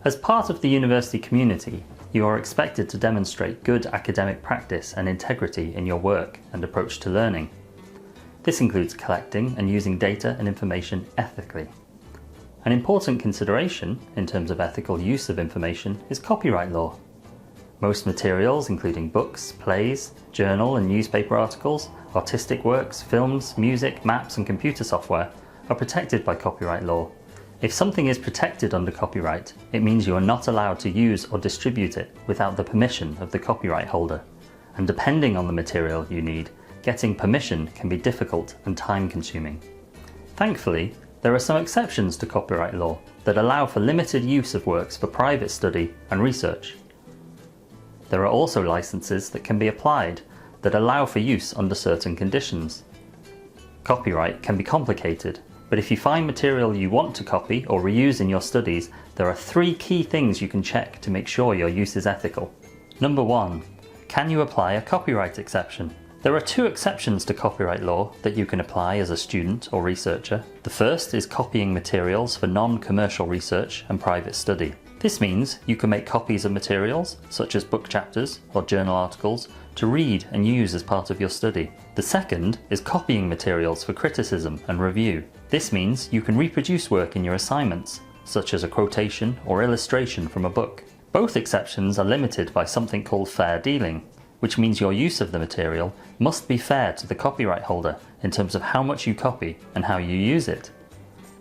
As part of the university community, you are expected to demonstrate good academic practice and integrity in your work and approach to learning. This includes collecting and using data and information ethically. An important consideration in terms of ethical use of information is copyright law. Most materials, including books, plays, journal and newspaper articles, artistic works, films, music, maps and computer software, are protected by copyright law. If something is protected under copyright, it means you are not allowed to use or distribute it without the permission of the copyright holder. And depending on the material you need, getting permission can be difficult and time-consuming. Thankfully, there are some exceptions to copyright law that allow for limited use of works for private study and research. There are also licenses that can be applied that allow for use under certain conditions. Copyright can be complicated, but if you find material you want to copy or reuse in your studies, there are 3 key things you can check to make sure your use is ethical. Number 1. Can you apply a copyright exception? There are 2 exceptions to copyright law that you can apply as a student or researcher. The first is copying materials for non-commercial research and private study. This means you can make copies of materials, such as book chapters or journal articles, to read and use as part of your study. The second is copying materials for criticism and review. This means you can reproduce work in your assignments, such as a quotation or illustration from a book. Both exceptions are limited by something called fair dealing, which means your use of the material must be fair to the copyright holder in terms of how much you copy and how you use it.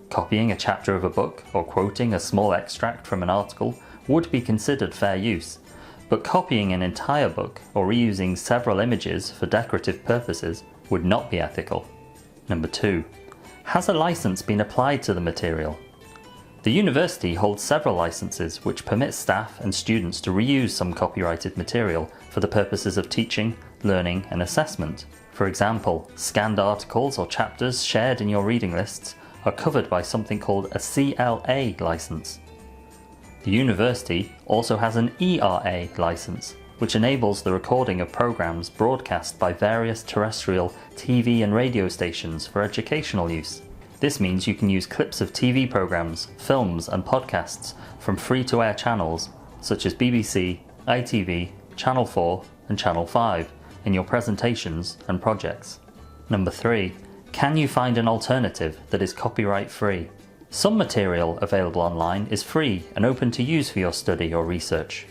Copying a chapter of a book or quoting a small extract from an article would be considered fair use, but copying an entire book or reusing several images for decorative purposes would not be ethical. Number 2. Has a license been applied to the material? The university holds several licenses which permit staff and students to reuse some copyrighted material for the purposes of teaching, learning and assessment. For example, scanned articles or chapters shared in your reading lists are covered by something called a CLA license. The university also has an ERA license, which enables the recording of programs broadcast by various terrestrial TV and radio stations for educational use. This means you can use clips of TV programs, films and podcasts from free-to-air channels such as BBC, ITV, Channel 4 and Channel 5 in your presentations and projects. Number 3. Can you find an alternative that is copyright-free? Some material available online is free and open to use for your study or research.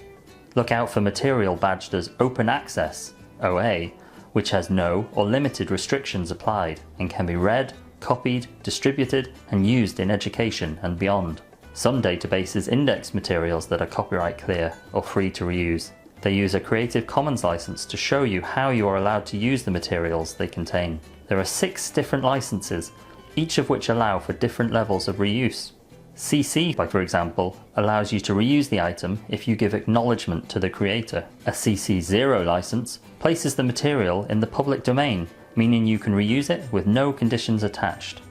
Look out for material badged as Open Access, OA, which has no or limited restrictions applied and can be read, copied, distributed and used in education and beyond. Some databases index materials that are copyright clear or free to reuse. They use a Creative Commons license to show you how you are allowed to use the materials they contain. There are 6 different licenses, each of which allow for different levels of reuse. CC, for example, allows you to reuse the item if you give acknowledgement to the creator. A CC0 license places the material in the public domain, meaning you can reuse it with no conditions attached.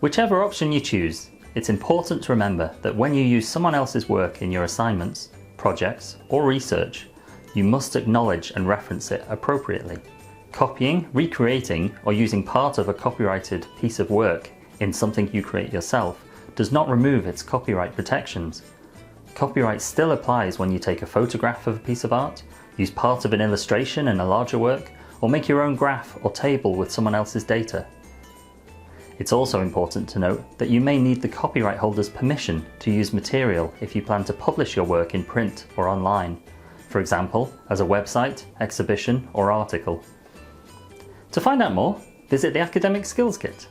Whichever option you choose, it's important to remember that when you use someone else's work in your assignments, projects, or research, you must acknowledge and reference it appropriately. Copying, recreating, or using part of a copyrighted piece of work in something you create yourself does not remove its copyright protections. Copyright still applies when you take a photograph of a piece of art, use part of an illustration in a larger work, or make your own graph or table with someone else's data. It's also important to note that you may need the copyright holder's permission to use material if you plan to publish your work in print or online, for example, as a website, exhibition, or article. To find out more, visit the Academic Skills Kit.